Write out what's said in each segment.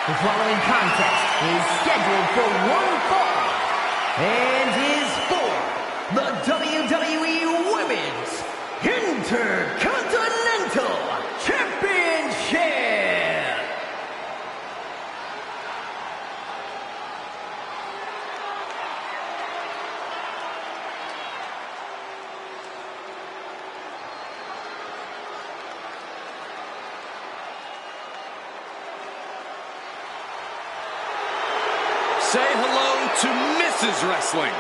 The following contest is scheduled for one fall and is for the WWE Women's Intercontinental Championship. Say hello to Mrs. Wrestling.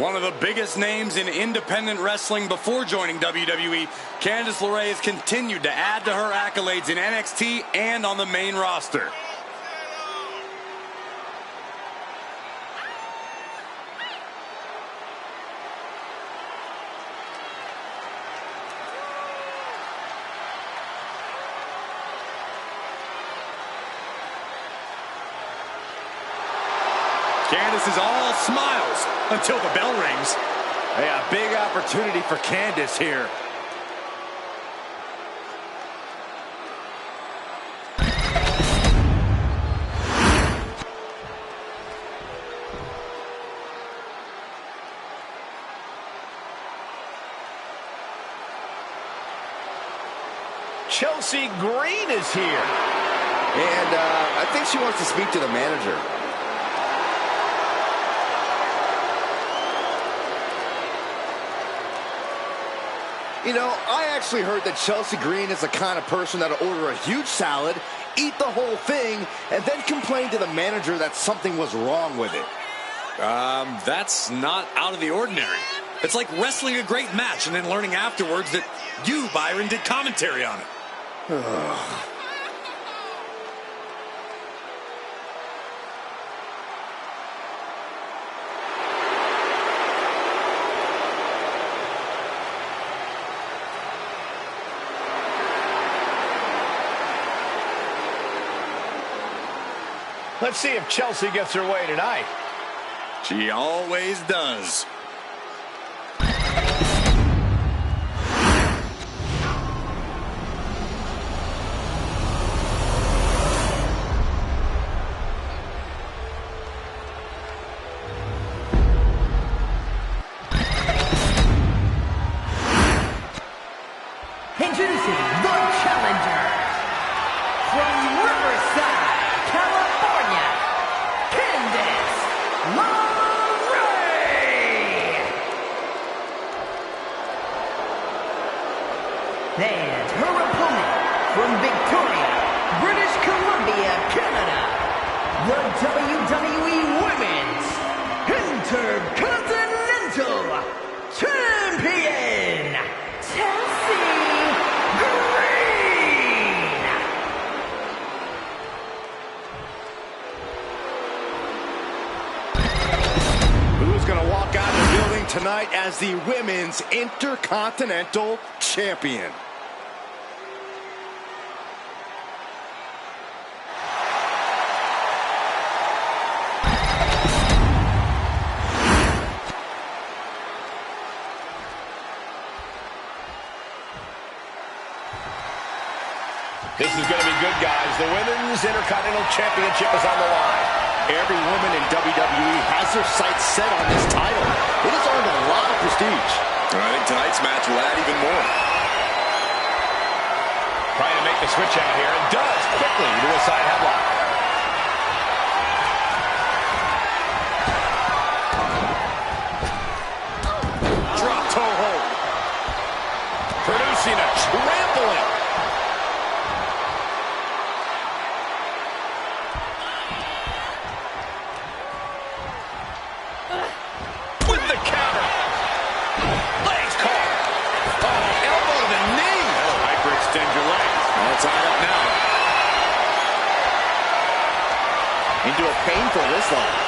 One of the biggest names in independent wrestling before joining WWE, Candice LeRae has continued to add to her accolades in NXT and on the main roster. Candice is all smiles until the bell rings. Hey, a big opportunity for Candice here. Chelsea Green is here. And I think she wants to speak to the manager. You know, I actually heard that Chelsea Green is the kind of person that'll order a huge salad, eat the whole thing, and then complain to the manager that something was wrong with it. That's not out of the ordinary. It's like wrestling a great match and then learning afterwards that you, Byron, did commentary on it. Let's see if Chelsea gets her way tonight. She always does. Introducing the challenger from Riverside, California, Candice LeRae. And her opponent from Victoria, British Columbia, Canada, the WWE Women's Intercontinental Champion, Chelsea Green. Who's going to walk out of the building tonight as the Women's Intercontinental Champion? This is going to be good, guys. The Women's Intercontinental Championship is on the line. Every woman in WWE has their sights set on this title. It has earned a lot of prestige. I think tonight's match will add even more. Trying to make the switch out here, and does quickly to a side headlock. Drop toe hold. Producing a trampling. With the counter. Legs caught. Oh, elbow to the knee. That'll hyperextend your legs. All tied up now. Into a painful wrist lock.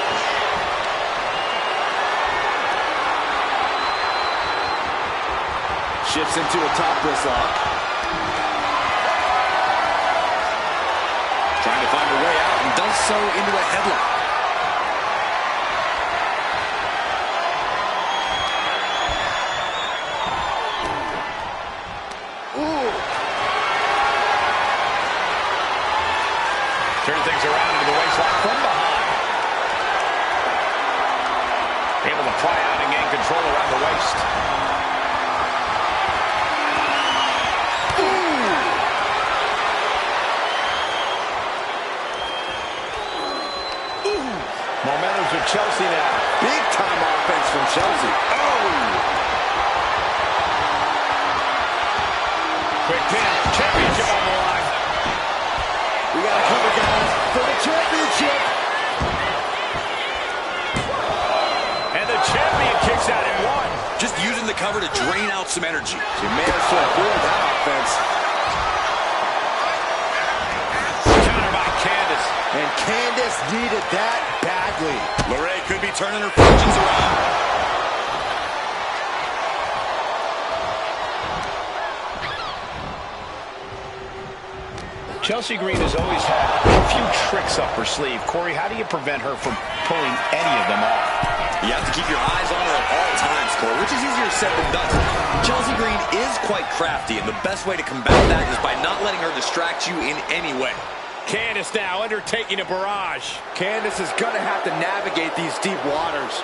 Shifts into a top wrist lock. Trying to find a way out and does so into a headlock. Championship. And the champion kicks out at one. Just using the cover to drain out some energy. She managed to avoid that offense. Counter by Candice. And Candice needed that badly. LeRae could be turning her fortunes around. Chelsea Green has always had a few tricks up her sleeve. Corey, how do you prevent her from pulling any of them off? You have to keep your eyes on her at all times, Corey, which is easier said than done. Chelsea Green is quite crafty, and the best way to combat that is by not letting her distract you in any way. Candice now undertaking a barrage. Candice is going to have to navigate these deep waters.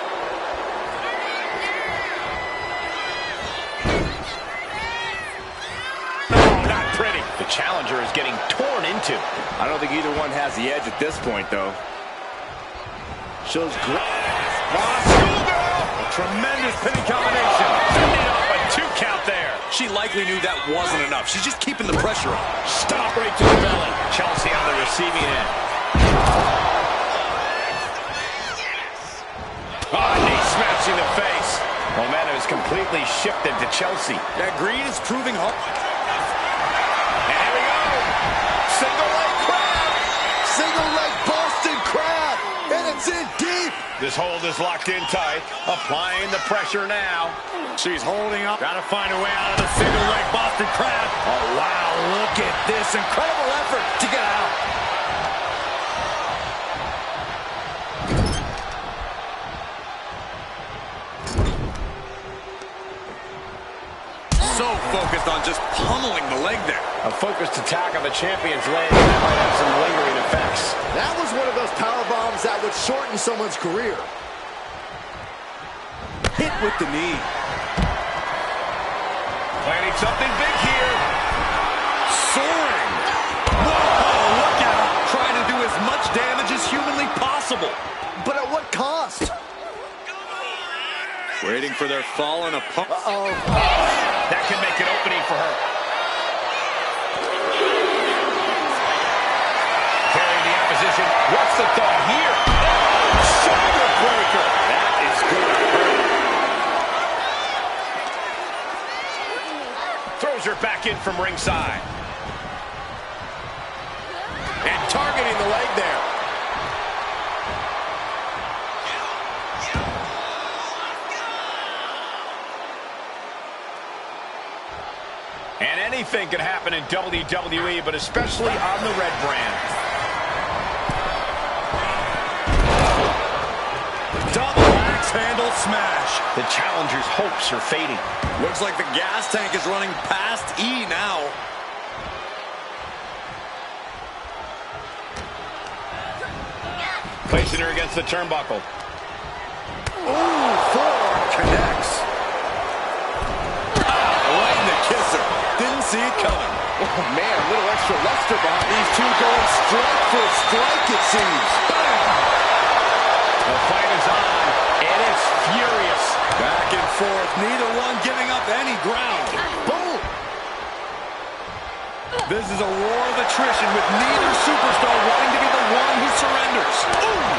Not pretty. The challenger is getting torn into. I don't think either one has the edge at this point, though. Shows great. A tremendous pinning combination. Ending up a 2 count there. She likely knew that wasn't enough. She's just keeping the pressure on. Stop right to the belly. Chelsea on the receiving end. Knee smashing the face. Momentum is completely shifted to Chelsea. That Green is proving hard. And here we go. Single leg crab. Single leg Boston crab. And it's in deep. This hold is locked in tight. Applying the pressure now. She's holding up. Got to find a way out of the single leg Boston crab. Oh, wow. Look at this incredible effort to get out. So focused on just pummeling the leg there. A focused attack on the champion's leg. That might have some lingering effects. That was one of those power bombs that would shorten someone's career. Hit with the knee. Planning something big here. Soaring. Whoa, look out. Trying to do as much damage as humanly possible. But at what cost? Waiting for their fallen opponent. Uh-oh. That can make an opening for her. Carrying the opposition. What's the thought here? Shoulder breaker. That is good. Throws her back in from ringside. And targeting the leg there. And anything can happen in WWE, but especially on the red brand. Double axe handle smash. The challenger's hopes are fading. Looks like the gas tank is running past E now. Placing her against the turnbuckle. Ooh, forearm connects. Right in the kisser. Didn't see it coming. Oh, man, a little extra luster behind these two going strike for strike, it seems. Bam! The fight is on, and it's furious. Back and forth, neither one giving up any ground. Boom! This is a war of attrition with neither superstar wanting to be the one who surrenders. Ooh!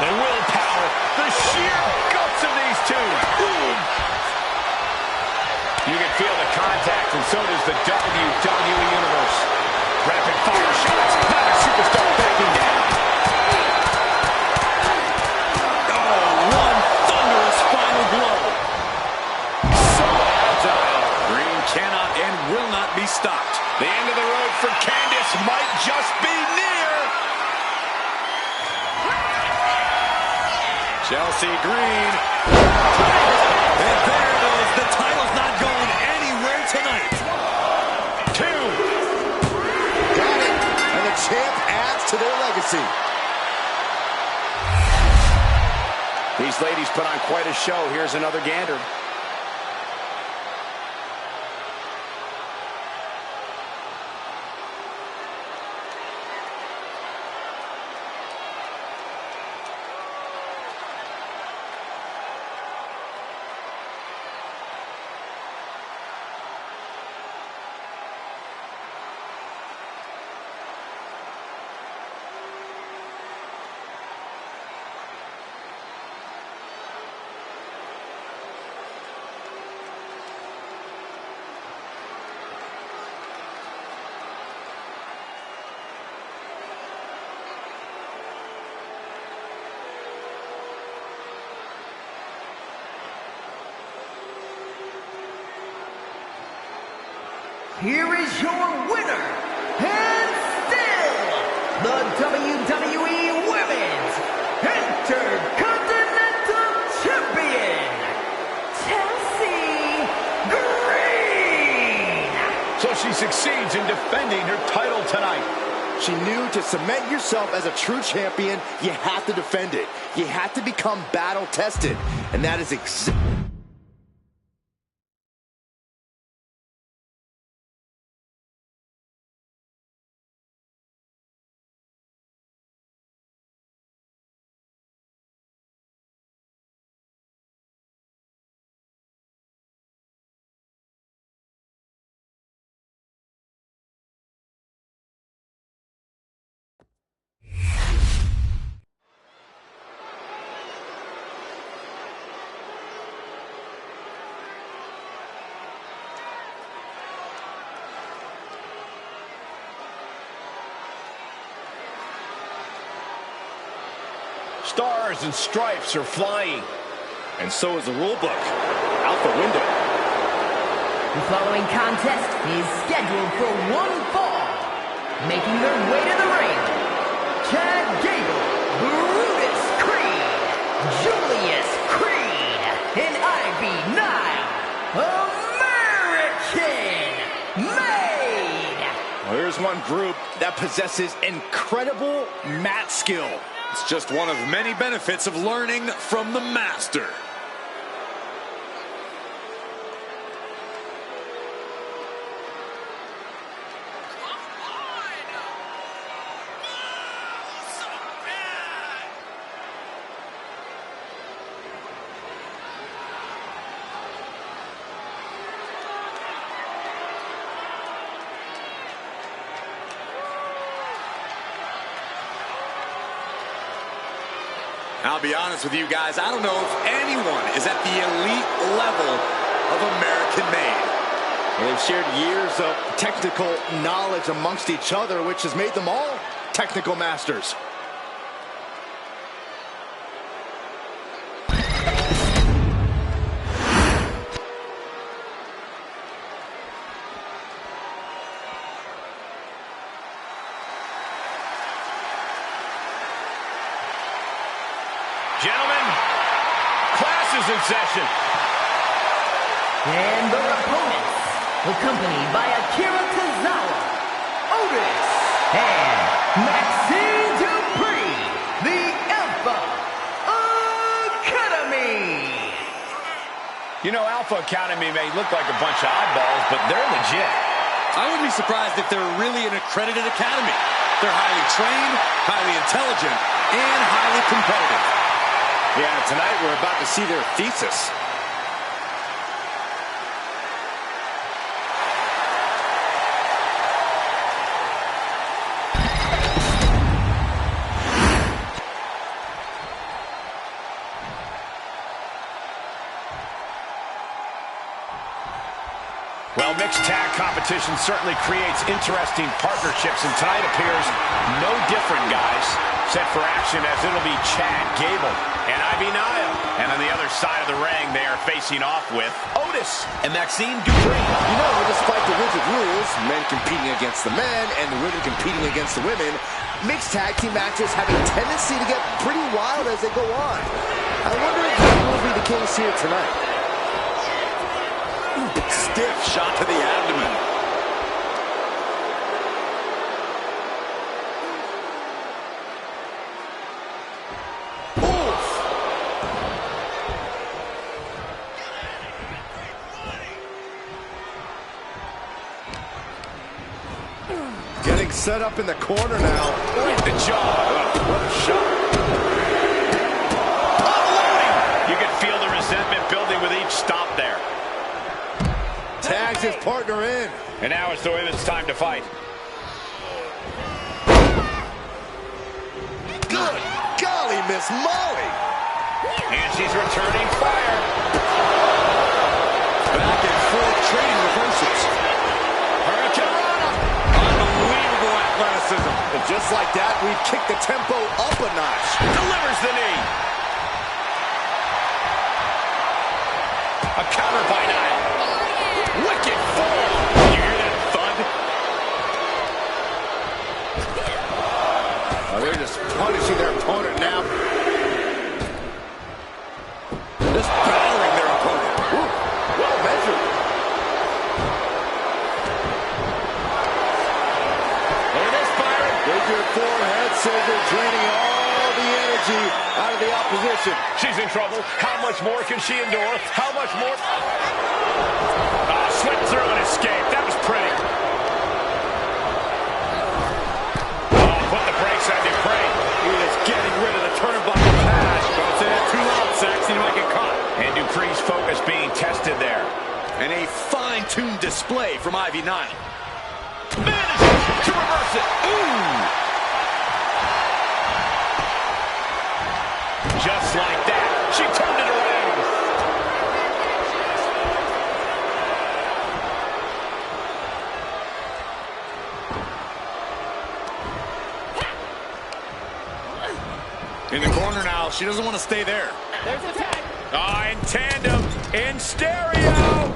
The willpower, the sheer guts of these two. Boom! You can feel the contact, and so does the WWE Universe. Rapid fire shots, not a superstar backing down. Oh, one thunderous final blow. So agile. Green cannot and will not be stopped. The end of the road for Candice might just be near. Chelsea Green. And there it is. The title's not going anywhere tonight. 2. Got it. And the champ adds to their legacy. These ladies put on quite a show. Here's another gander. here is your winner, and still the WWE Women's Intercontinental Champion, Chelsea Green. So she succeeds in defending her title tonight. She knew to cement yourself as a true champion, you have to defend it. You have to become battle-tested. And that is exactly... Stars and stripes are flying. And so is the rule book. Out the window. The following contest is scheduled for one fall. Making their way to the ring, Chad Gable, Brutus Creed, Julius Creed, and Ivy Nile, American Made. Well, here's one group that possesses incredible mat skill. It's just one of many benefits of learning from the master. I'll be honest with you guys, I don't know if anyone is at the elite level of American Made. Well, they've shared years of technical knowledge amongst each other, which has made them all technical masters. Gentlemen, class is in session. And their opponents, accompanied by Akira Tozawa, Otis, and Maxine Dupree, the Alpha Academy. You know, Alpha Academy may look like a bunch of oddballs, but they're legit. I wouldn't be surprised if they're really an accredited academy. They're highly trained, highly intelligent, and highly competitive. Yeah, tonight we're about to see their thesis. Well, mixed tag competition certainly creates interesting partnerships, and tonight appears no different, guys. Set for action as it'll be Chad Gable and Ivy Nile. And on the other side of the ring, they are facing off with Otis and Maxine Dupree. You know, despite the rigid rules, men competing against the men and the women competing against the women, mixed tag team matches have a tendency to get pretty wild as they go on. I wonder if that will be the case here tonight. Stiff shot to the abdomen. Getting set up in the corner now. With the jaw. What a shot. Unloading. You can feel the resentment building with each stop there. Tags his partner in. And now it's the women's time to fight. Good golly, Miss Molly. And she's returning fire. Back and forth trading reversals. Hurricanrana. Unbelievable athleticism. And just like that, we've kicked the tempo up a notch. Delivers the knee. A counter by Nile. Wicked fall. You hear that reversing. She's in trouble. How much more can she endure? How much more? Slipped through and escaped. That was pretty. Put the brakes on Dupree. He is getting rid of the turnbuckle pass. Don't say that too loud, Saxon. You might get caught. And Dupree's focus being tested there. And a fine-tuned display from Ivy 9. Manages to reverse it. Ooh! Just like that, she turned it around. In the corner now. She doesn't want to stay there. There's a tag. In tandem, in stereo.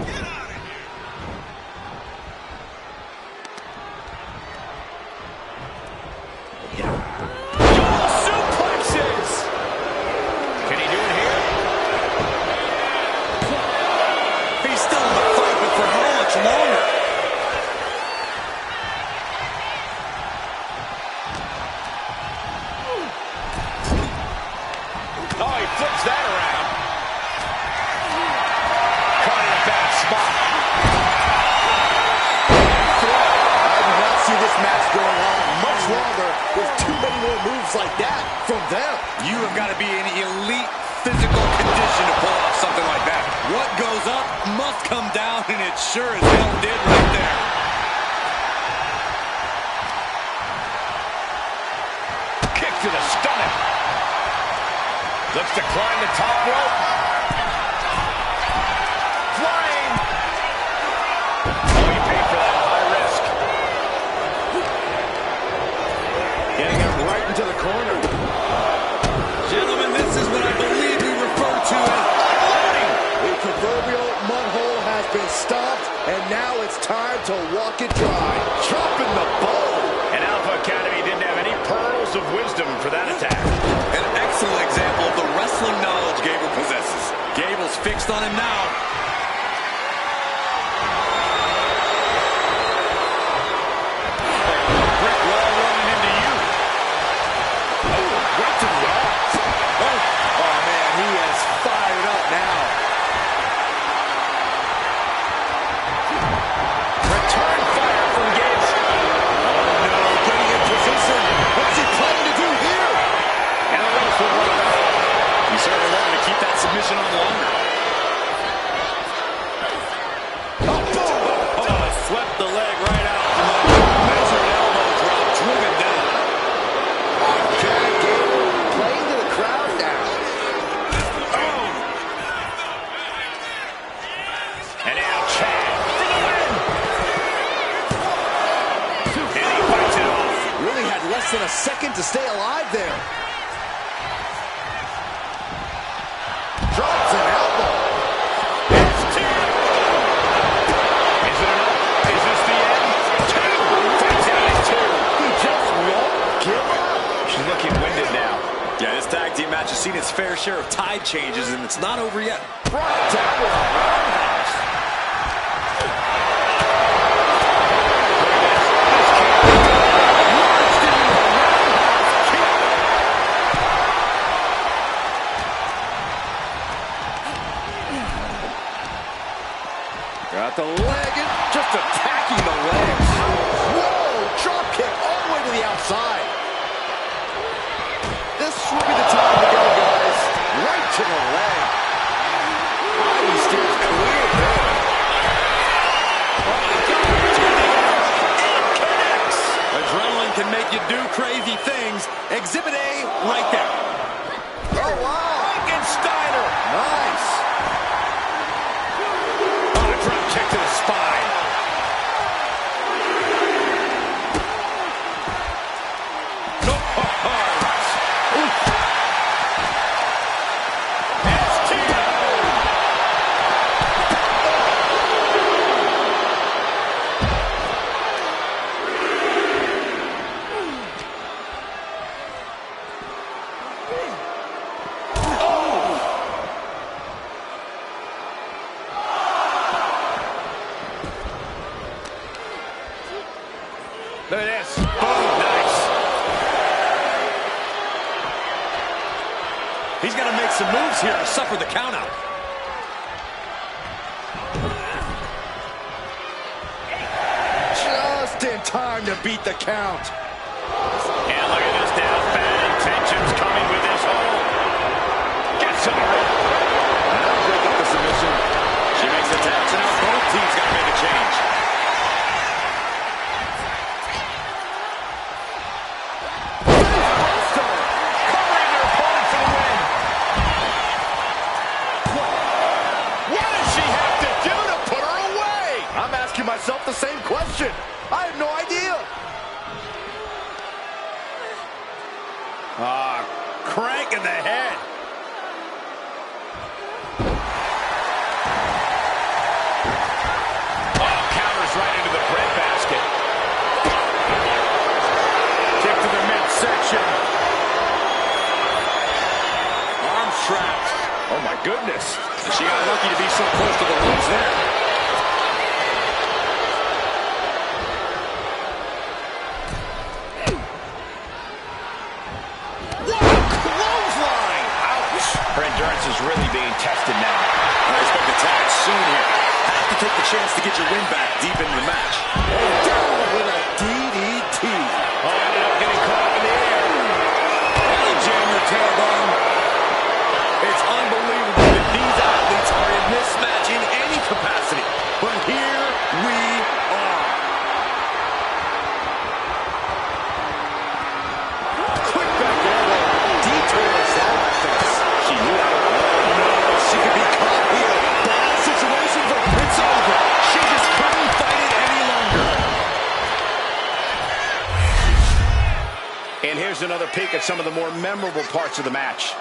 Dual suplexes. Can he do it here? He's still in the fight, but for how much longer? Oh, he flips that around. Caught in a bad spot. I do not see this match going on much longer with too many more moves like that from them. You have got to be in elite physical condition to pull off something like that. What goes up must come down, and it sure as hell did right there. Kick to the stomach. Looks to climb the top rope. Flying. Oh, you paid for that high risk. Getting him right into the corner. Gentlemen, this is what I believe we refer to as flooding. The proverbial mud hole has been stopped, and now it's time to walk it dry. Dropping the ball. And Alpha Academy didn't have any pearls of wisdom for that attack. An excellent example of the wrestling knowledge Gable possesses. Gable's fixed on him now. Brick wall running into you. Oh, right to the arms. Oh, man, he is fired up now. Return fire from Gates. Oh, no, getting in position. What's he planning to do here? And the ropes will run out. He certainly wanted to keep that submission on longer. Oh, swept the leg right out from the measured elbow drop, driven down. Chad Gable playing to the crowd now. And now Chad for the win. And he fights it off. Really had less than a second to stay alive there. Drops an elbow. It's 2. Is it enough? Is this the end? 2. Fights out at 2. He just won't give up. She's looking winded now. Yeah, this tag team match has seen its fair share of tide changes, and it's not over yet. Brought down with a roundhouse. Got the leg in, just attacking the legs. Whoa, drop kick all the way to the outside. This will be the time to go, guys. Right to the leg. He steers clear there. Oh my God, it connects. Adrenaline can make you do crazy things. Exhibit A right there. Oh, wow. Frankensteiner. Nice. Oh, a drop kick to the spine. No. Look at this. Boom. Nice. He's going to make some moves here to suffer the countout. Just in time to beat the count. And look at this now. Bad intentions coming with this hold. Gets to the rope. That'll break up the submission. She makes the tag, so now both teams got to make a change. Covering their opponent for the win. What does she have to do to put her away? I'm asking myself the same question. I have no idea. Crank in the head. Oh, counters right into the breadbasket. Kick to the midsection. Arm trapped. Oh my goodness. She got lucky to be so close to the ropes there. Her endurance is really being tested now. I expect a tag soon here. Have to take the chance to get your win back deep into the match. And down with a DDT. Oh, ended up getting caught in the air. Belly jam the tailbone. It's unbelievable that these athletes are in this match in any capacity. But here we are. Quick back elbow. Detours that offense. She knew that. Oh, no. She could be caught here. Bad situation for Prince over. She just couldn't fight it any longer. And here's another peek at some of the more memorable parts of the match.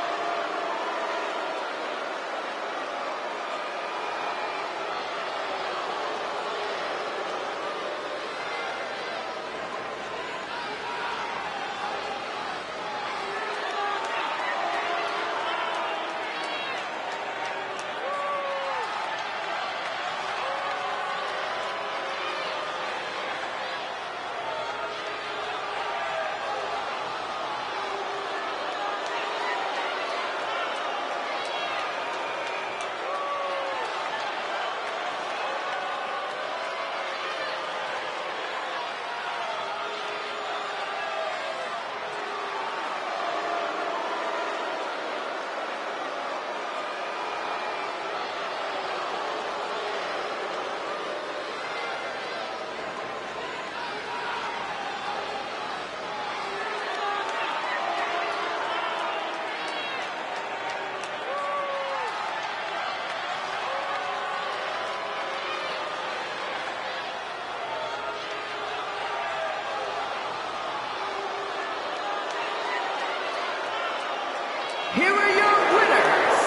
Here are your winners,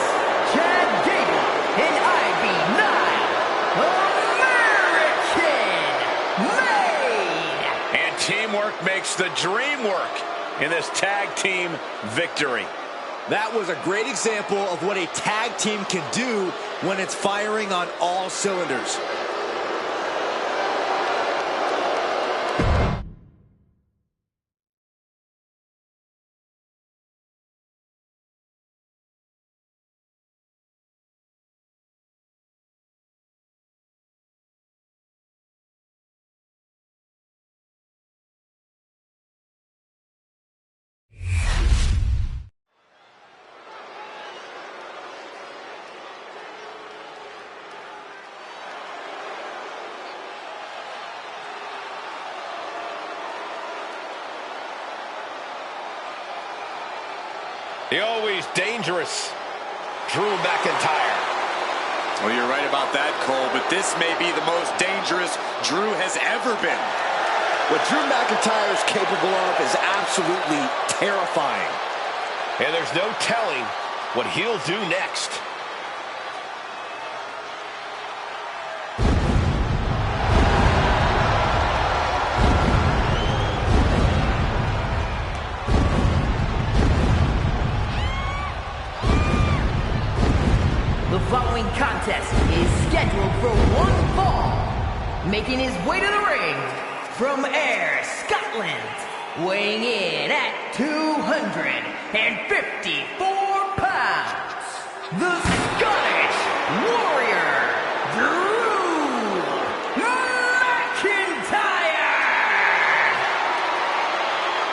Chad Gable and Ivy Nile, American Made. And teamwork makes the dream work in this tag team victory. That was a great example of what a tag team can do when it's firing on all cylinders. The always dangerous Drew McIntyre. Well, you're right about that, Cole, but this may be the most dangerous Drew has ever been. What Drew McIntyre is capable of is absolutely terrifying. And there's no telling what he'll do next. The following contest is scheduled for one fall. Making his way to the ring from Ayr, Scotland, weighing in at 254 pounds, the Scottish Warrior, Drew McIntyre!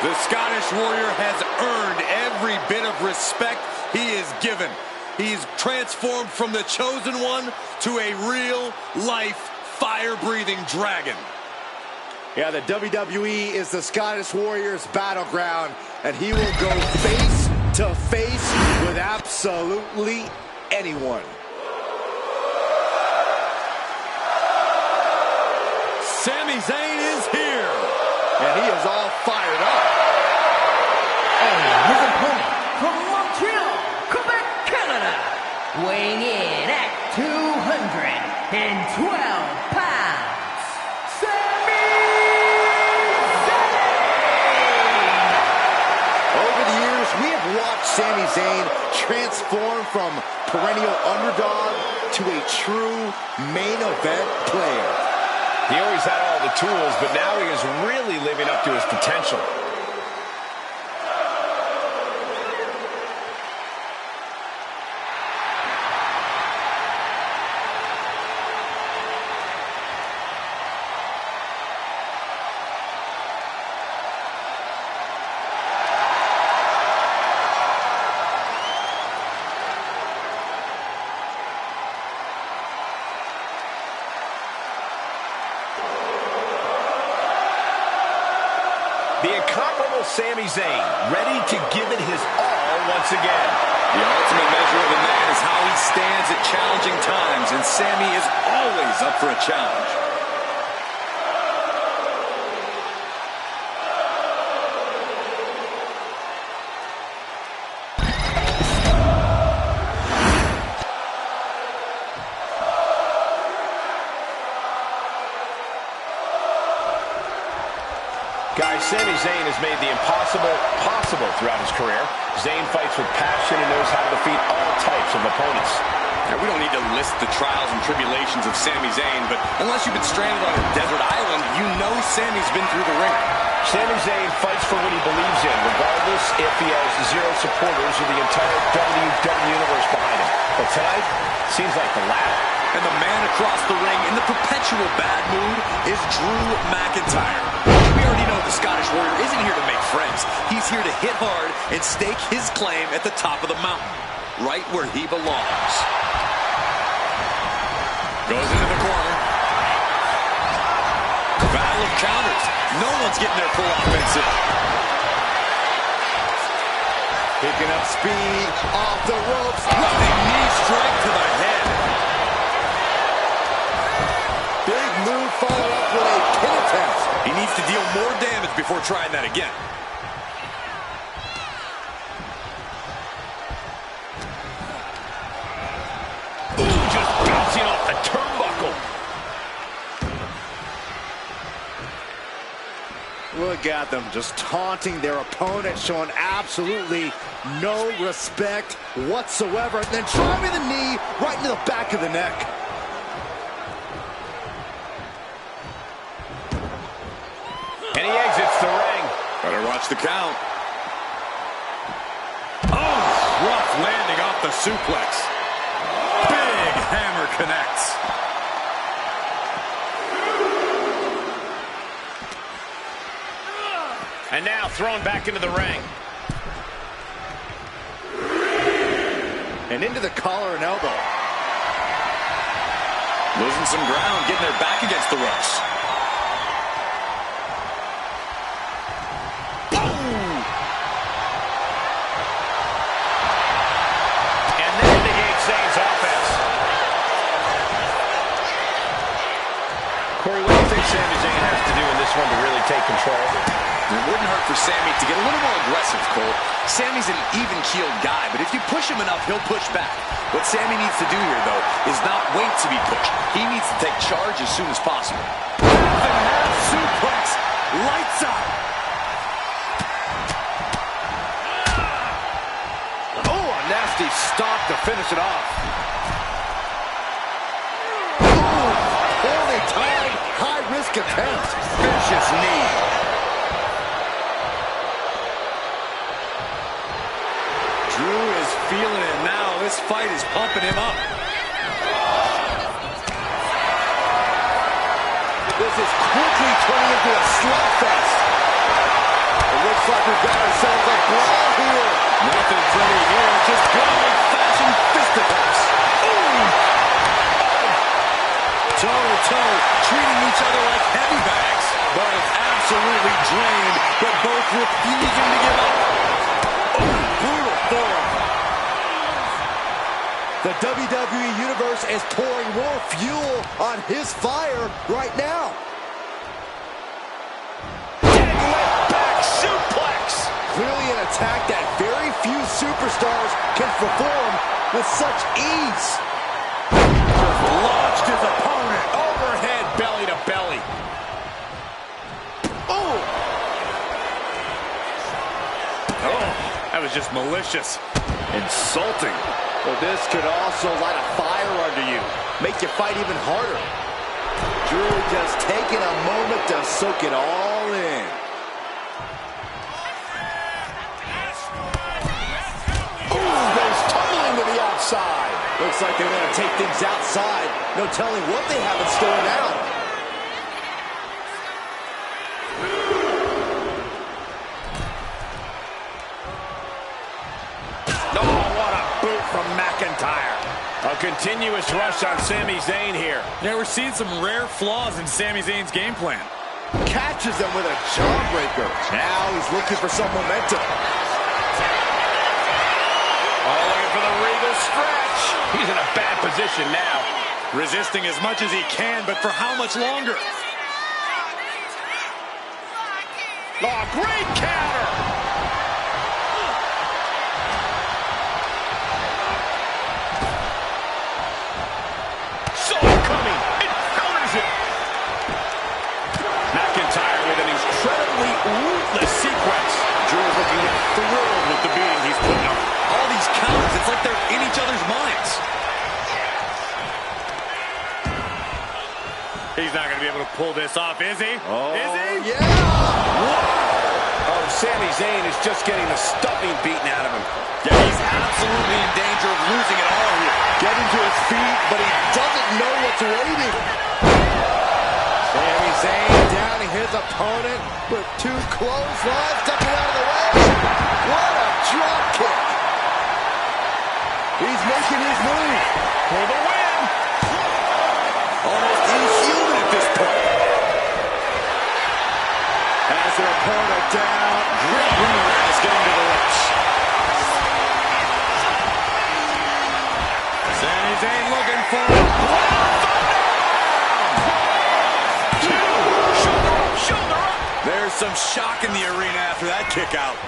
The Scottish Warrior has earned every bit of respect he is given. He's transformed from the chosen one to a real-life, fire-breathing dragon. Yeah, the WWE is the Scottish Warrior's battleground, and he will go face to face with absolutely anyone. Sami Zayn is here, and he is all fired up. And his opponent from Montreal, Quebec, Canada, weighing in at 212 pounds, Sami Zayn! Over the years, we have watched Sami Zayn transform from perennial underdog to a true main event player. He always had all the tools, but now he is really living up to his potential. The incomparable Sami Zayn, ready to give it his all once again. The ultimate measure of a man is how he stands at challenging times, and Sami is always up for a challenge. Guys, Sami Zayn has made the impossible possible throughout his career. Zayn fights with passion and knows how to defeat all types of opponents. Now, we don't need to list the trials and tribulations of Sami Zayn, but unless you've been stranded on a desert island, you know Sami's been through the ringer. Sami Zayn fights for what he believes in, regardless if he has zero supporters or the entire WWE Universe behind him. But tonight, seems like the latter. And the man across the ring in the perpetual bad mood is Drew McIntyre. We already know the Scottish Warrior isn't here to make friends. He's here to hit hard and stake his claim at the top of the mountain, right where he belongs. Goes into the corner. Battle of counters. No one's getting their full offense in. Picking up speed off the ropes. Running knee strike to the head. Big move followed up with a pin attempt. He needs to deal more damage before trying that again. Ooh, just bouncing off the turnbuckle. Look at them just taunting their opponent, showing absolutely no respect whatsoever. And then driving the knee right into the back of the neck. And he exits the ring. Better watch the count. Oh, rough landing off the suplex. Big hammer connects. And now thrown back into the ring. And into the collar and elbow. Losing some ground, getting their back against the ropes. Sami Zayn has to do in this one to really take control? It wouldn't hurt for Sami to get a little more aggressive, Cole. Sami's an even-keeled guy, but if you push him enough, he'll push back. What Sami needs to do here, though, is not wait to be pushed. He needs to take charge as soon as possible. Half suplex, lights out. Oh, a nasty stop to finish it off. Poorly timed, high-risk attempt. Vicious knee. Drew is feeling it now. This fight is pumping him up. This is quickly turning into a slugfest. It looks like we've got ourselves a brawl here. Nothing pretty here, just good old-fashioned fisticuffs. Toe-to-toe, treating each other like heavy bags. Both absolutely drained, but both refusing to give up. Brutal forearm. The WWE Universe is pouring more fuel on his fire right now. Deadlift back suplex. Clearly an attack that very few superstars can perform with such ease. Just launched his opponent overhead, belly to belly. Oh! Oh, that was just malicious. Insulting. Well, this could also light a fire under you, make you fight even harder. Drew just taking a moment to soak it all in. Ooh, goes tumbling to the outside. Looks like they're going to take things outside. No telling what they have in store now. From McIntyre. A continuous rush on Sami Zayn here. Yeah, we're seeing some rare flaws in Sami Zayn's game plan. Catches them with a jawbreaker. Now he's looking for some momentum. Oh, looking for the Regal stretch. He's in a bad position now. Resisting as much as he can, but for how much longer? Oh, great counter. Ruthless sequence. Drew is looking thrilled with the beating he's putting up. All these counters, it's like they're in each other's minds. He's not going to be able to pull this off, is he? Oh, is he? Yeah! Whoa! Oh, Sami Zayn is just getting the stuffing beaten out of him. Yeah, he's absolutely in danger of losing it all here. Getting to his feet, but he doesn't know what's waiting. Sami Zayn downing his opponent with two clotheslines, ducking out of the way. What a drop kick. He's making his move For the win! almost inhuman at this point. Has their opponent down. Great boomerang getting to the lips. Sami Zayn looking for shoulder up. There's some shock in the arena after that kick out.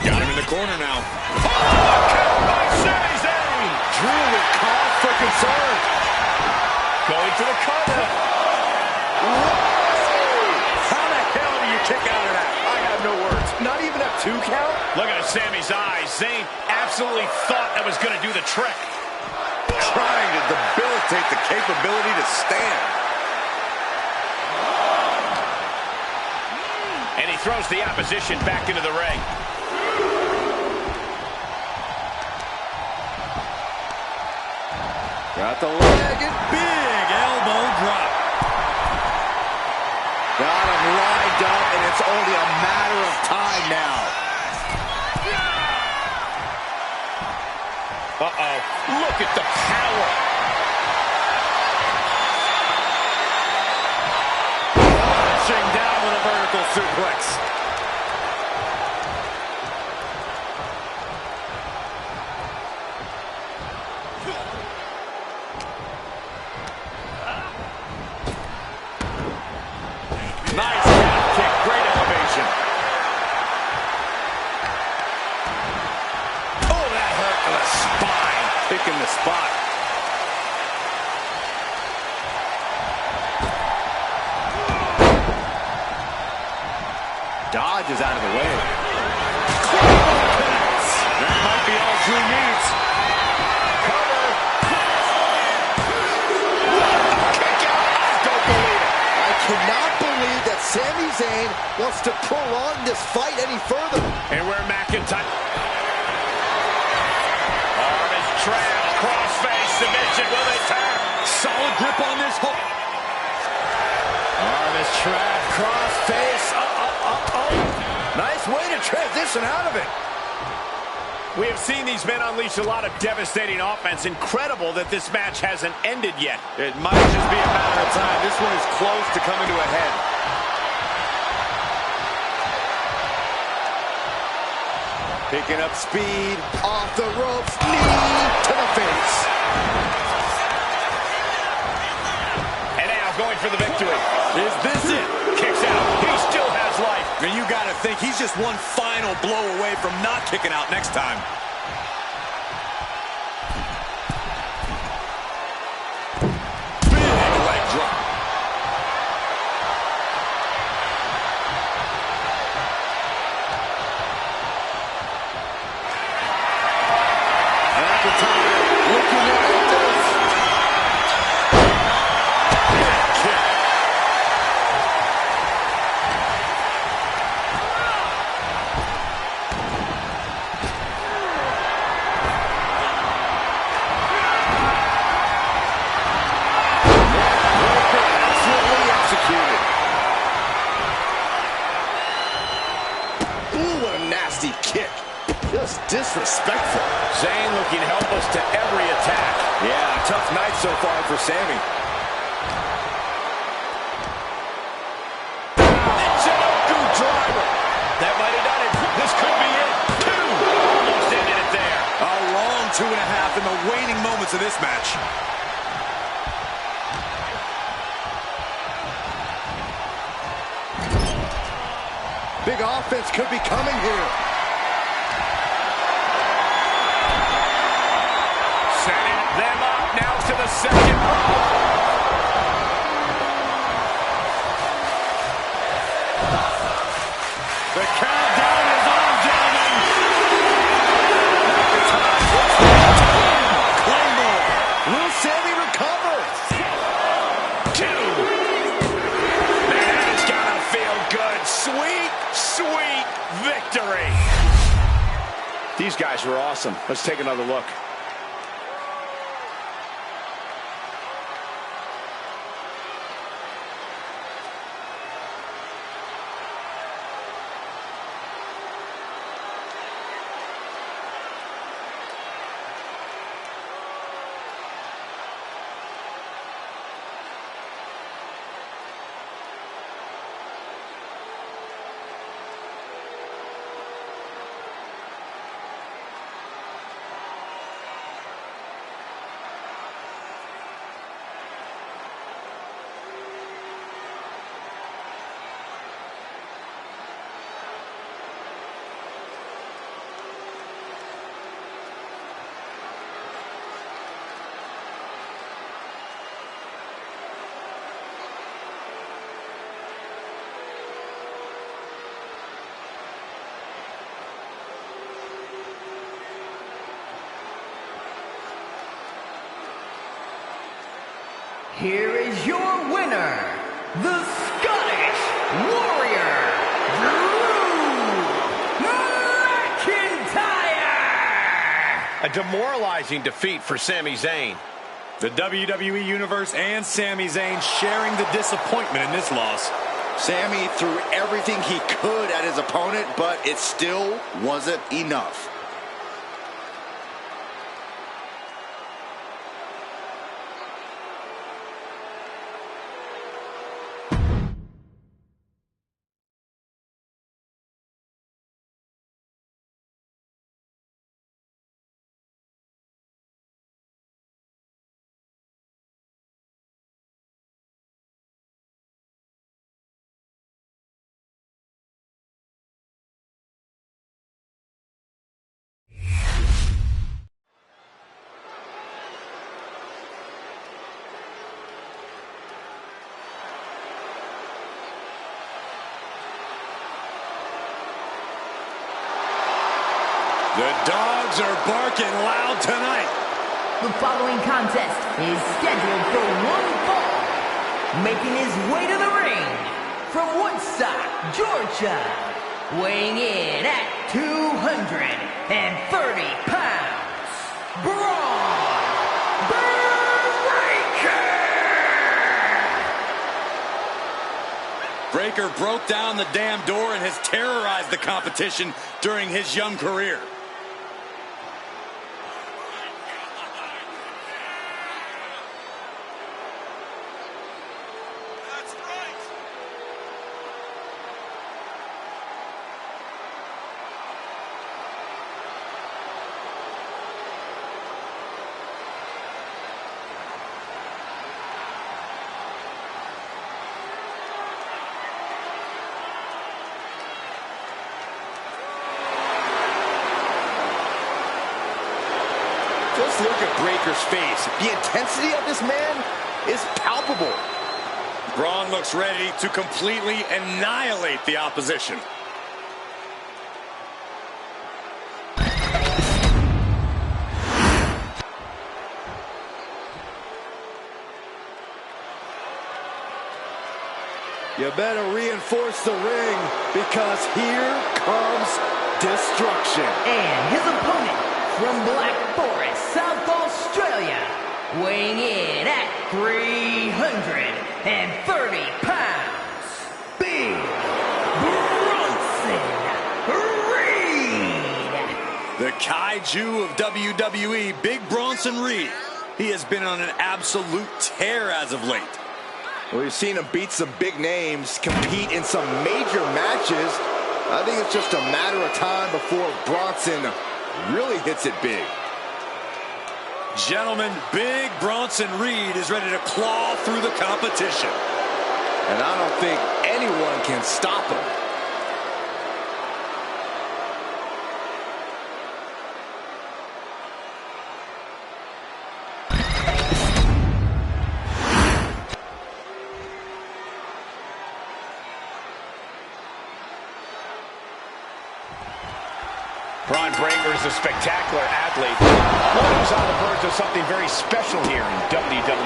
Got him in the corner now. Count by Sami Zayn. Drew with cause for concern. Going to the cover. How the hell do you kick out of that? I have no words. Not even a 2 count? Look at Sami's eyes. Zayn absolutely thought that was going to do the trick. Trying to debilitate the capability to stand. And he throws the opposition back into the ring. Got the leg and Big elbow drop. got him lined up, and it's only a matter of time now. Uh-oh. Look at the power. Punching down with a vertical suplex. Nice calf kick, great elevation. Oh, that hurt to the spine. Picking the spot. Dodges out of the way. That might be all Drew needs. Cover. Kick out. I don't believe it. I cannot believe that Sami Zayn wants to prolong this fight any further. And where McIntyre... trap, crossface, submission. Will they turn? Solid grip on this hook. This trap, crossface. Nice way to transition out of it. We have seen these men unleash a lot of devastating offense. Incredible that this match hasn't ended yet. It might just be a matter of time. This one is close to coming to a head. Picking up speed, off the ropes, knee to the face. And now going for the victory. Is this it? Kicks out. He still has life. And you got to think he's just one final blow away from not kicking out next time. Big leg drop. Looking at this. Kick. Absolutely executed. Ooh, what a nasty kick. Just disrespectful. Zayn looking helpless to every attack. Yeah, tough night so far for Sammy. Driver. That might have done it. This could be it. Two. Almost ended it there. A long 2.5 in the waning moments of this match. Big offense could be coming here. Setting them up now to the second row. The countdown is on, gentlemen. Claymore. Will Sammy recover? Two. Man, it's gotta feel good. Sweet, sweet victory. These guys were awesome. Let's take another look. Here is your winner, the Scottish Warrior, Drew McIntyre! A demoralizing defeat for Sami Zayn. The WWE Universe and Sami Zayn sharing the disappointment in this loss. Sammy threw everything he could at his opponent, but it still wasn't enough. The dogs are barking loud tonight. The following contest is scheduled for one fall. Making his way to the ring from Woodstock, Georgia. Weighing in at 230 pounds, Bron. Breaker broke down the damn door and has terrorized the competition during his young career. Just look at Breaker's face. The intensity of this man is palpable. Bron looks ready to completely annihilate the opposition. You better reinforce the ring because here comes destruction. And his opponent from Black Forest, South Australia, weighing in at 330 pounds, Big Bronson Reed. The kaiju of WWE, Big Bronson Reed. He has been on an absolute tear as of late. We've seen him beat some big names, compete in some major matches. I think it's just a matter of time before Bronson really hits it big. Gentlemen, Big Bronson Reed is ready to claw through the competition. And I don't think anyone can stop him. Bron Breakker is a spectacular athlete. He's on the verge of something very special here in WWE.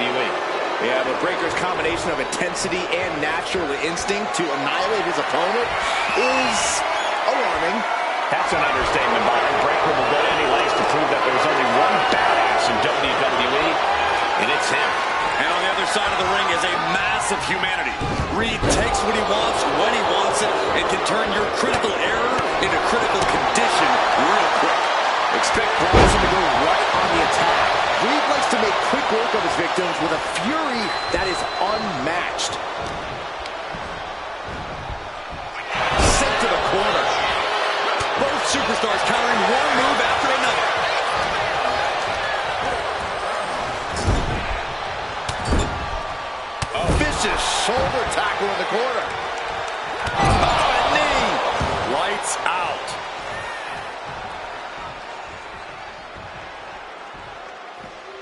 Yeah, but Breaker's combination of intensity and natural instinct to annihilate his opponent is alarming. That's an understatement, Byron. Breakker will go to any lengths to prove that there's only one badass in WWE, and it's him. And on the other side of the ring is a mass of humanity. Reed takes what he wants when he wants it and can turn your critical error into critical condition real quick. Expect Bronson to go right on the attack. Reed likes to make quick work of his victims with a fury that is unmatched. Sent to the corner. Both superstars countering one move after another. A vicious shoulder tackle in the corner. Oh, a knee. Lights out.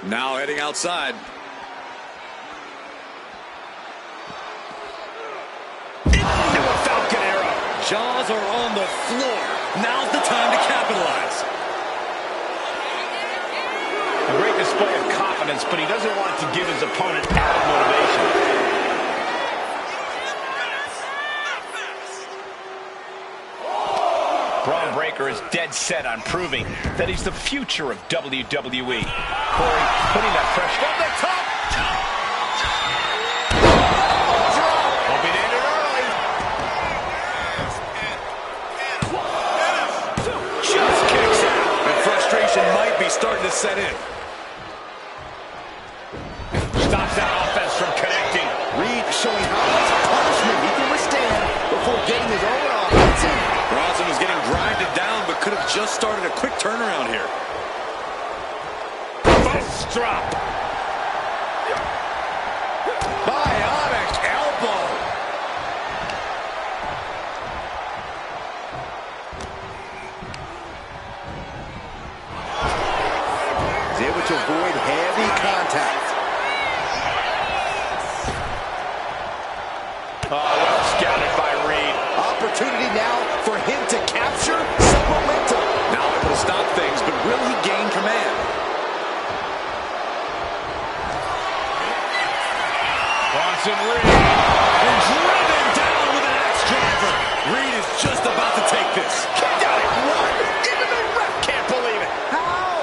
Now heading outside. Into a Falcon Arrow. Jaws are on the floor. Now's the time to capitalize. A great display of confidence, but he doesn't want to give his opponent added motivation. Bron Breakker is dead set on proving that he's the future of WWE. Corey, putting that pressure on the top. Hope he ended early. Just kicks out. And frustration might be starting to set in. Stops that offense from connecting. Reed showing how much punishment he can withstand before getting his own offense in. Bronson was getting grinded down, but could have just started a quick turnaround here. Fist drop. Bionic elbow. He's able to avoid heavy contact. Oh, well scouted by Reed. Opportunity now for him to capture some momentum. Now able to stop things, but will he gain command? Bronson Reed. And driven down with an axe driver. Reed is just about to take this. Kicked out at one. Even the ref can't believe it. How?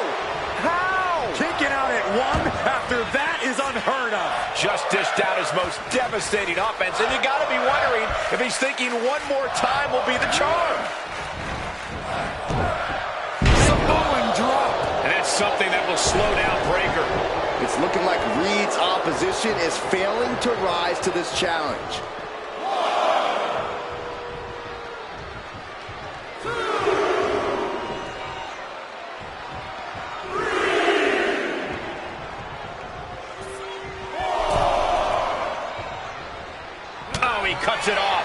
Kicking out at one after that is unheard of. just dished out his most devastating offense, and you got to be wondering if he's thinking one more time will be the charm. Samoan drop. And that's something that will slow down Breakker. It's looking like Reed's opposition is failing to rise to this challenge. Cuts it off.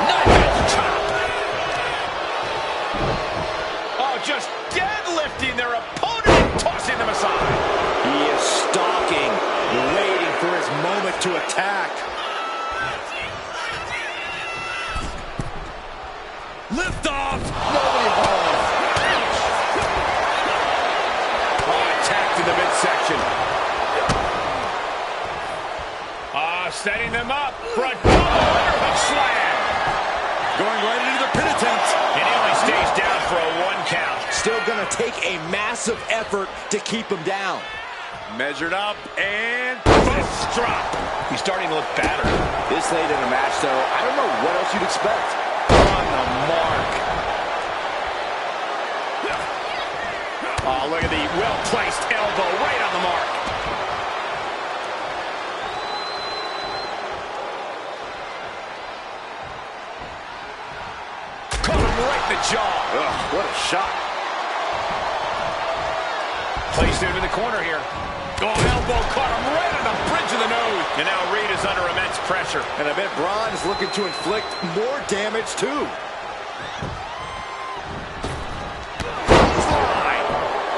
Nice chop. Oh, just deadlifting their opponent and tossing them aside. He is stalking, waiting for his moment to attack. Lift off. Nobody home. Oh, attacked in the midsection. Setting them up for a double underhook slam. Going right into the pin attempt. And he only stays down for a 1 count. Still going to take a massive effort to keep him down. Measured up and fist drop. He's starting to look battered. This late in the match, though, I don't know what else you'd expect. On the mark. Oh, look at the well-placed elbow right on the mark. Right in the jaw. Ugh, what a shot. Placed him in the corner here. Oh, elbow caught him right on the bridge of the nose. And now Reed is under immense pressure. And I bet Bron is looking to inflict more damage, too.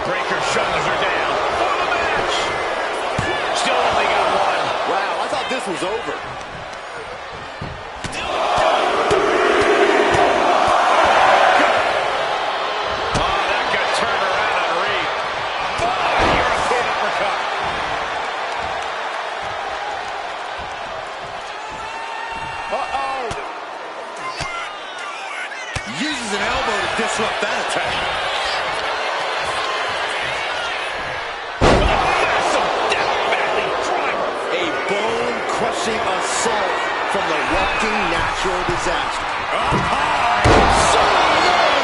Breakker shoulders her down for the match. Still only got 1. Wow, I thought this was over. Uses an elbow to disrupt that attack. A bone-crushing assault from the walking natural disaster. Up high. So low.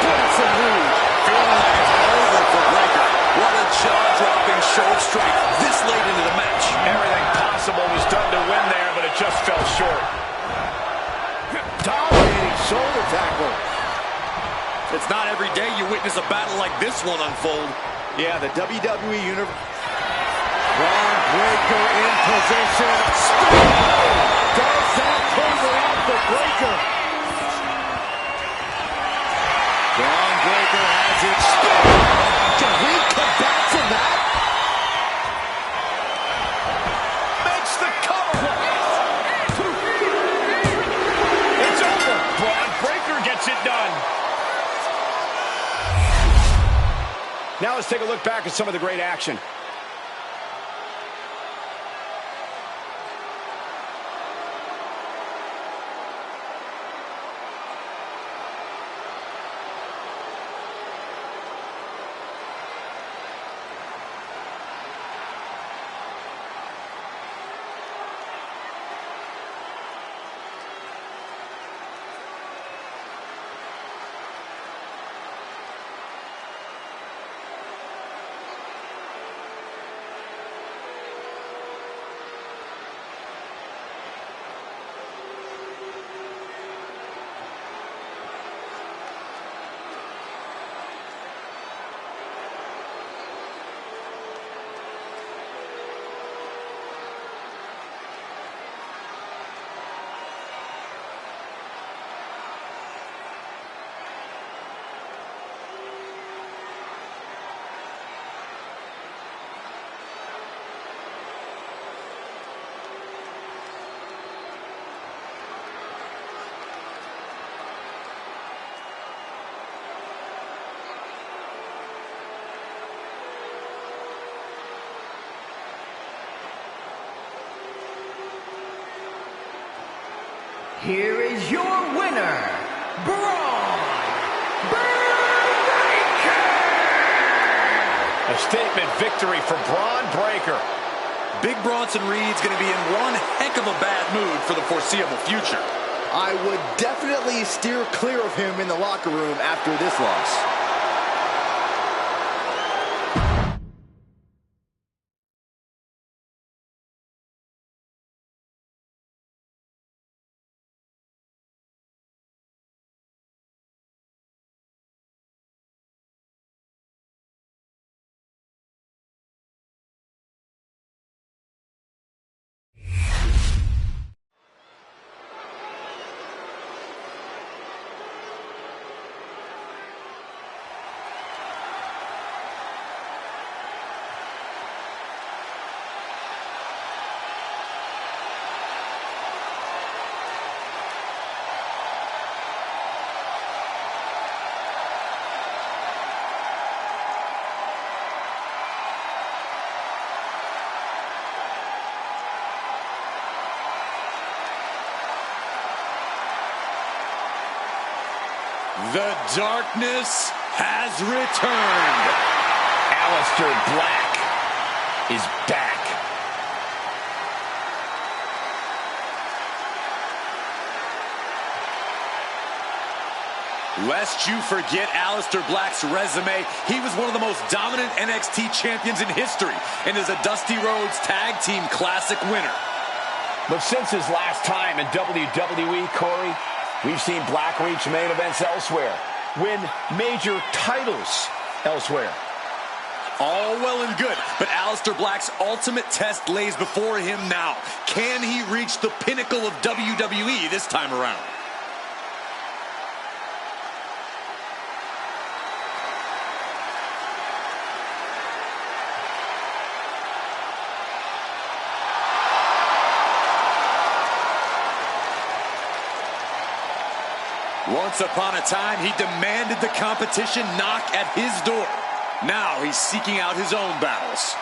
Bronson Reed. Feeling like it's over for Breakker. What a jaw-dropping shoulder strike this late into the match. Everything possible was done to win there, but it just fell short. Dominating shoulder tackle. It's not every day you witness a battle like this one unfold. Yeah, the WWE Universe. Bron Breakker in position. Does that cover out the Breakker? Bron Breakker has it. Can we come back from that? Makes the cover. It's over. Bron Breakker gets it done. Now let's take a look back at some of the great action. Here is your winner, Bron Breakker! A statement victory for Bron Breakker. Big Bronson Reed's going to be in one heck of a bad mood for the foreseeable future. I would definitely steer clear of him in the locker room after this loss. The darkness has returned. Aleister Black is back. Lest you forget Aleister Black's resume, he was one of the most dominant NXT champions in history and is a Dusty Rhodes Tag Team Classic winner. But since his last time in WWE, Corey, we've seen Black reach main events elsewhere, win major titles elsewhere. All well and good, but Aleister Black's ultimate test lays before him now. Can he reach the pinnacle of WWE this time around? Once upon a time, he demanded the competition knock at his door. Now he's seeking out his own battles.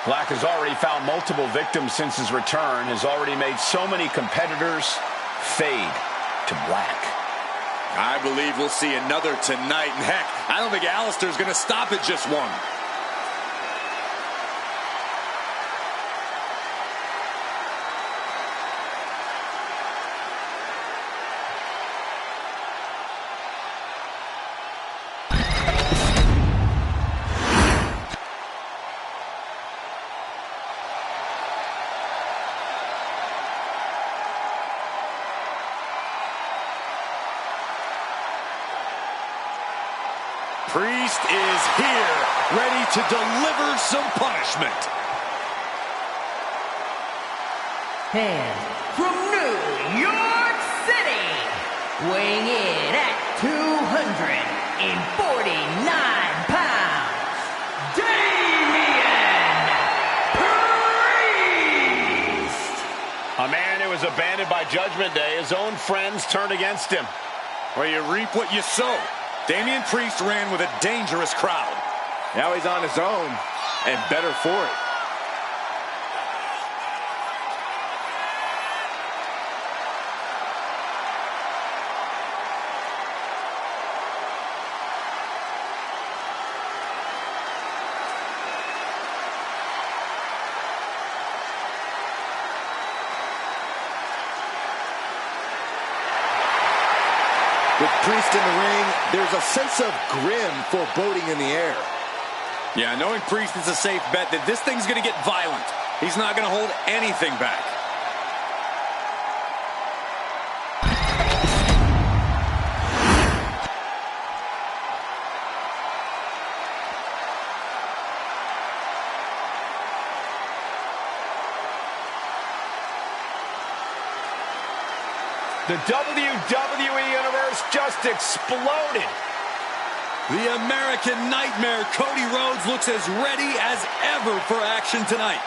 Black has already found multiple victims since his return, has already made so many competitors fade to black. I believe we'll see another tonight, and heck, I don't think Aleister's going to stop at just one. Priest is here, ready to deliver some punishment. And from New York City, weighing in at 249 pounds, Damian Priest! A man who was abandoned by Judgment Day, his own friends turned against him. Well, you reap what you sow. Damian Priest ran with a dangerous crowd. Now he's on his own, and better for it. With Priest in the ring, there's a sense of grim foreboding in the air. Yeah, knowing Priest is a safe bet that this thing's going to get violent. He's not going to hold anything back. The WWE Universe just exploded. The American Nightmare, Cody Rhodes, looks as ready as ever for action tonight.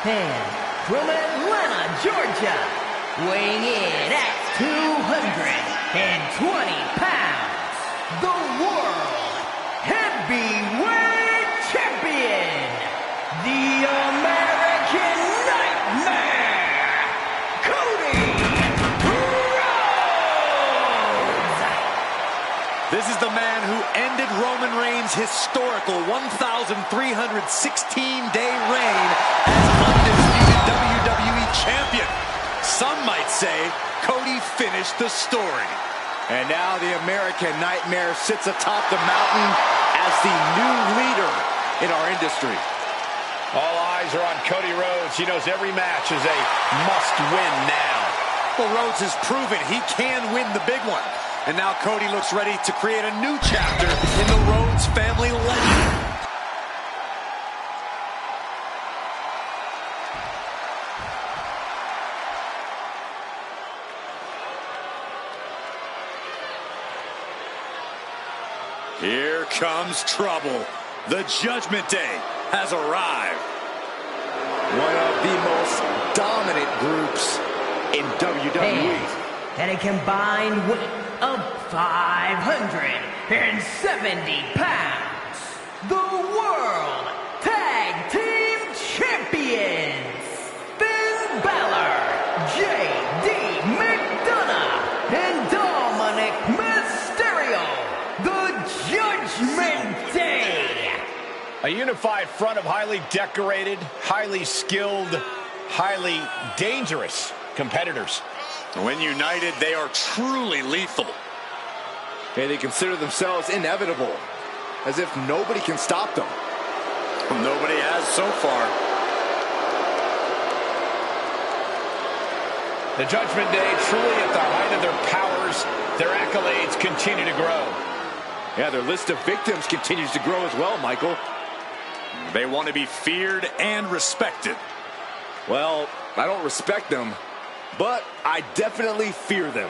And from Atlanta, Georgia, weighing in at 220 pounds, the World Heavyweight Champion, the American Nightmare, Cody Rhodes! This is the man who ended Roman Reigns' historical 1,316-day reign as undisputed WWE Champion. Some might say Cody finished the story. And now the American Nightmare sits atop the mountain as the new leader in our industry. All eyes are on Cody Rhodes. He knows every match is a must-win now. Well, Rhodes has proven he can win the big one. And now Cody looks ready to create a new chapter in the Rhodes family legend. Here comes trouble. The Judgment Day has arrived. One of the most dominant groups in WWE. At a combined weight of 570 pounds, the World Tag Team Champions, Finn Balor, J.D. McDonough, and Dominic Mysterio, the Judgment Day. A unified front of highly decorated, highly skilled, highly dangerous competitors. When united, they are truly lethal. And they consider themselves inevitable, as if nobody can stop them. Well, nobody has so far. The Judgment Day truly at the height of their powers. Their accolades continue to grow. Yeah, their list of victims continues to grow as well, Michael. They want to be feared and respected. Well, I don't respect them, but I definitely fear them.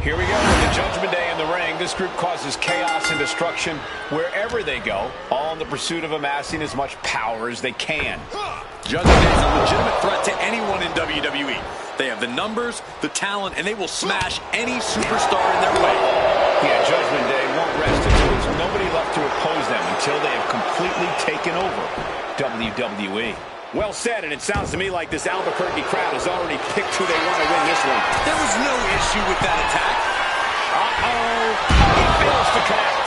Here we go with the Judgment Day in the ring. This group causes chaos and destruction wherever they go, all in the pursuit of amassing as much power as they can. Judgment Day is a legitimate threat to anyone in WWE. They have the numbers, the talent, and they will smash any superstar in their way. Yeah, Judgment Day won't rest until there's nobody left to oppose them, until they have completely taken over WWE. Well said, and it sounds to me like this Albuquerque crowd has already picked who they want to win this one. There was no issue with that attack. Uh-oh. He fails to connect.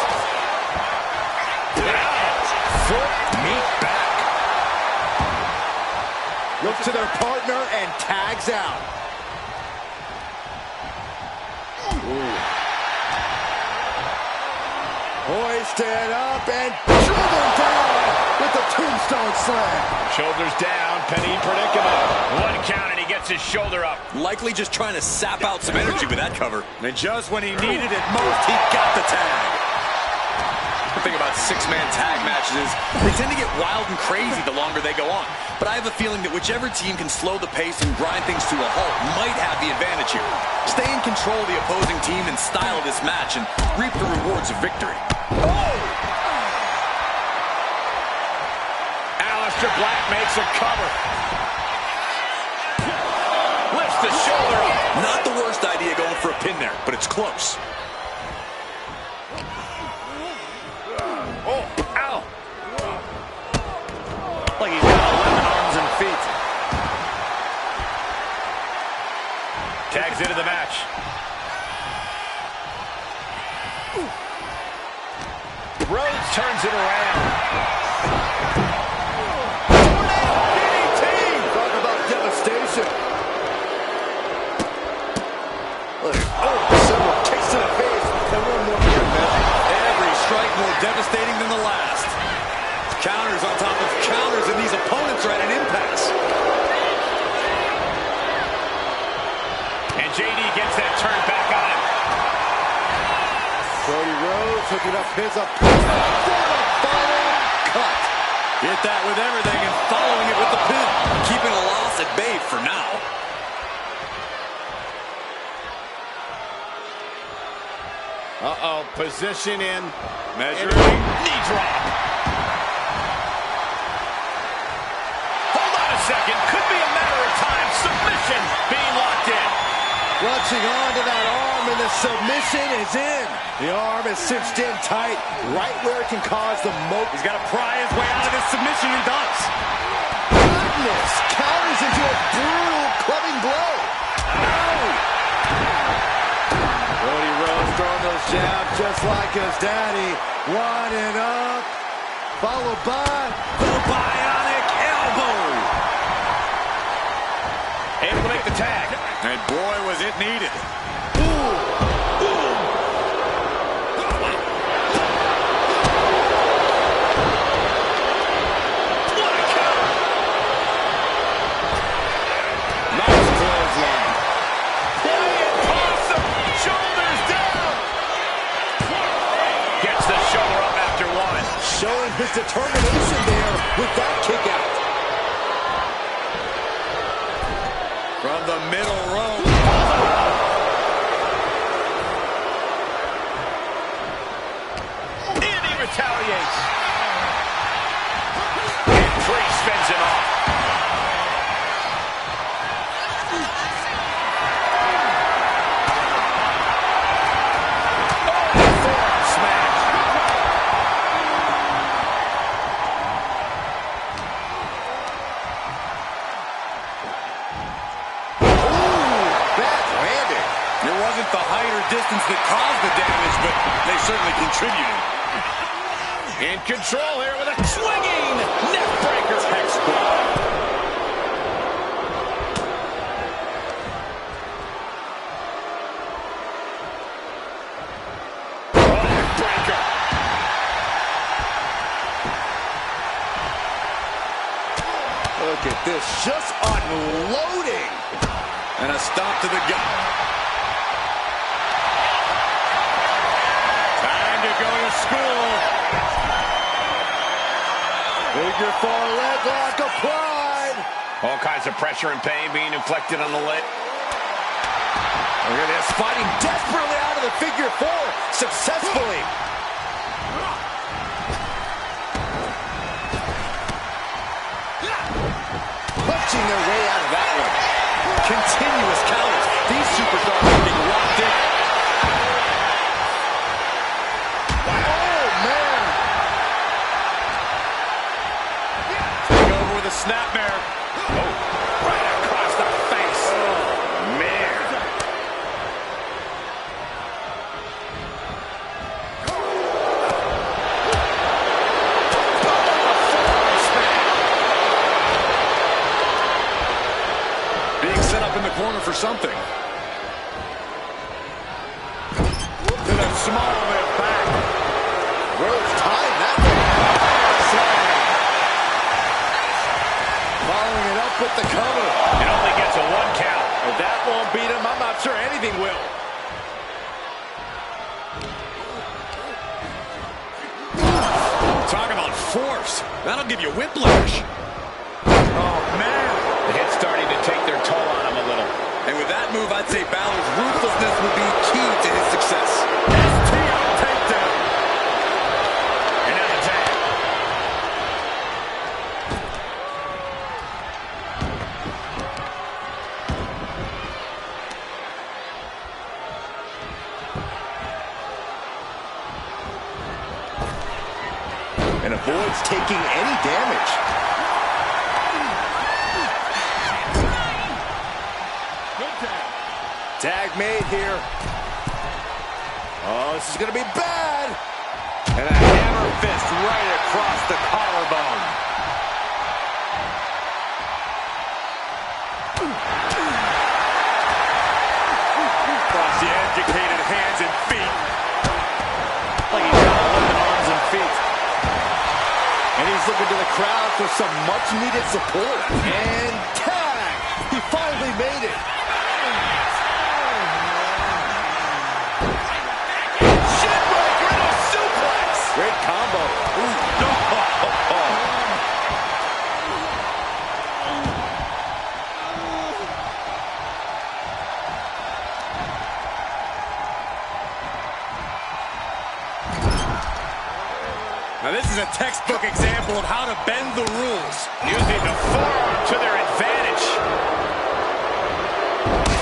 Foot meet back. Look to their partner and tags out. Ooh. Hoisted up and driven down with the tombstone slam. Shoulders down, penny predicament. 1 count and he gets his shoulder up. Likely just trying to sap out some energy with that cover. And just when he needed it most, he got the tag. The thing about six-man tag matches is they tend to get wild and crazy the longer they go on. But I have a feeling that whichever team can slow the pace and grind things to a halt might have the advantage here. Stay in control of the opposing team and style this match and reap the rewards of victory. Oh! Aleister Black makes a cover. Lifts the shoulder up. Not the worst idea going for a pin there, but it's close. Oh, ow. Like he's got 11 arms and feet. Tags into the match. Rhodes turns it around. DDT! Talk about devastation. Look, several kicks to the face and one more here, man. Every strike more devastating than the last. Counters on top of counters, and these opponents are at an impasse. And JD gets that turn back on him. Cody Rhodes hooking up his opponent for the final cut. Hit that with everything and following it with the pin. Keeping a loss at bay for now. Uh-oh, position in. Measuring. Knee drop. It could be a matter of time. Submission being locked in. Clutching onto that arm, and the submission is in. The arm is cinched in tight, right where it can cause the most. He's got to pry his way out of this submission. He does. Goodness, counters into a brutal clubbing blow. Ow! Cody Rhodes throwing those jabs just like his daddy. Winding up, followed by the bionic elbow. Able to make the tag. And boy, was it needed. Showing his determination there with that kick out. From the middle rope. And he retaliates. And Trish fends him off. The height or distance that caused the damage, but they certainly contributed. In control here with a swinging neck breaker hex squad. Neck breaker. Look at this, just unloading. And a stop to the gut. Go to school. Figure four leg lock applied. All kinds of pressure and pain being inflicted on the leg. Look at this, fighting desperately out of the figure four, successfully. Punching their way out of that one. Continuous counters. These superstars are being locked in. Snapmare. Oh, right across the face. Oh, man. Being set up in the corner for something. To the small of it back. Rhodes tied that one. Following it up with the cover. It only gets a 1 count. If that won't beat him, I'm not sure anything will. Talk about force. That'll give you whiplash. Oh, man. The hit's starting to take their toll on him a little. And with that move, I'd say Balor's ruthlessness would be key to his success. STO takedown. And now the tag. And avoids taking any damage. Tag made here. Oh, this is going to be bad. And a hammer fist right across the collarbone. Across the educated hands and feet. Like he's got 11 arms and feet. And he's looking to the crowd for some much-needed support. And tag! He finally made it. Shitbreaker and a suplex! Great combo. Ooh. Now this is a textbook example of how to bend the rules. Using the forearm to their advantage.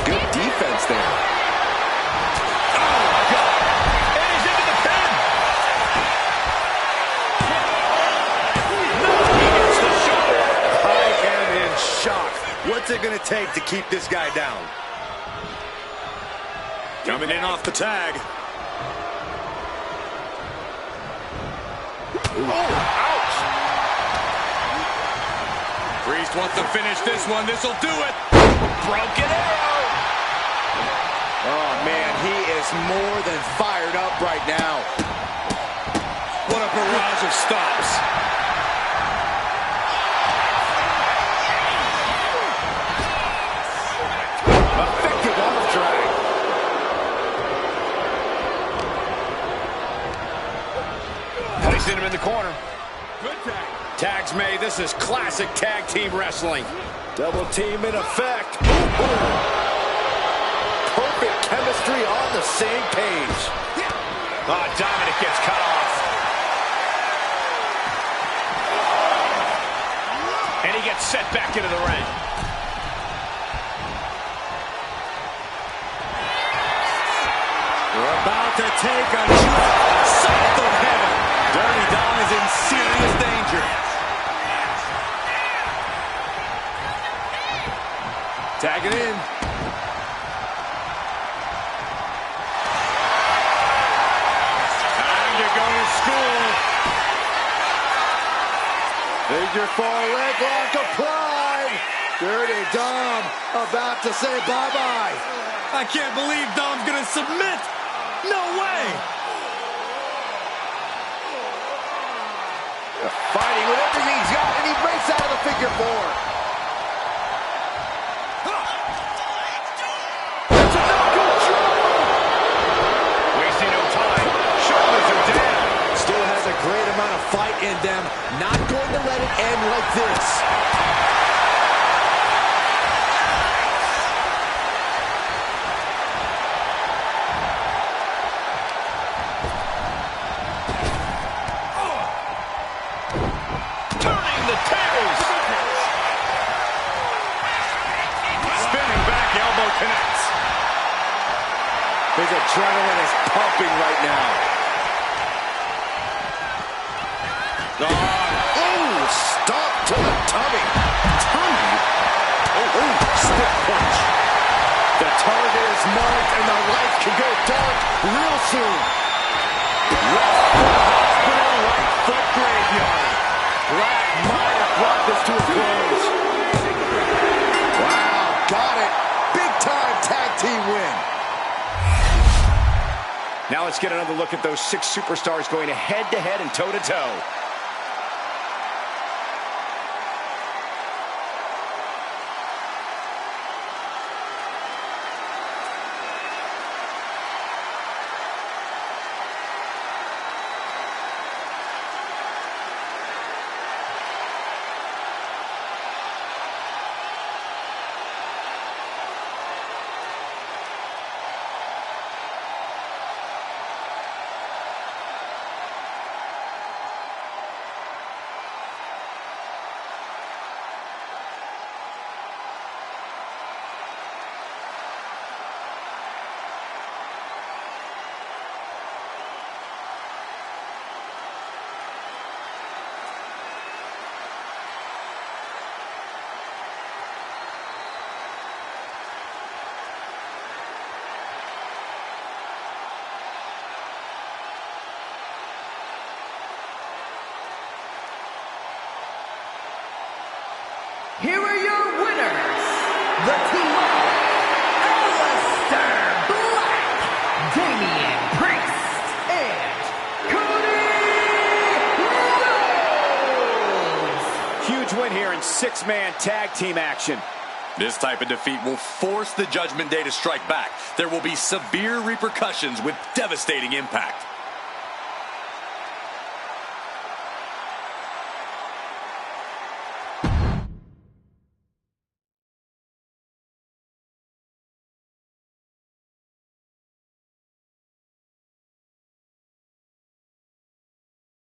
Good defense there. Oh, my God. And he's into the pin. No, he gets the shoulder. I am in shock. What's it going to take to keep this guy down? Coming in off the tag. Oh, ouch. Priest wants to finish this one. This'll do it. Broken arrow. Oh, man, he is more than fired up right now. What a barrage of stops. Effective off drag. Placing him in the corner. Good tag. Tags made. This is classic tag team wrestling. Double team in effect. Perfect chemistry on the same page. Oh, Dominic gets cut off. And he gets set back into the ring. We're about to take a trip south of heaven. Dirty Dom is in serious danger. Tag it in. Time to go to school. Figure 4 leg lock applied. Dirty Dom about to say bye-bye. I can't believe Dom's gonna submit. No way. Fighting with everything he's got, and he breaks out of the figure 4. That's a knuckle drop. Wasting no time. Shoulders are down. Still has a great amount of fight in them. Not going to let it end like this. Turning the tables. Spinning back, elbow connects. His adrenaline is pumping right now. Oh, stop to the tummy. Tummy? Oh, stiff punch. The target is marked, and the light can go dark real soon. Left foot hospital, right foot graveyard. Black might have brought this to a close. Wow, got it. Big time tag team win. Now let's get another look at those 6 superstars going head-to-head and toe-to-toe. Here are your winners, the team of Aleister Black, Damian Priest, and Cody Rhodes. Huge win here in 6-man tag team action. This type of defeat will force the Judgment Day to strike back. There will be severe repercussions with devastating impact.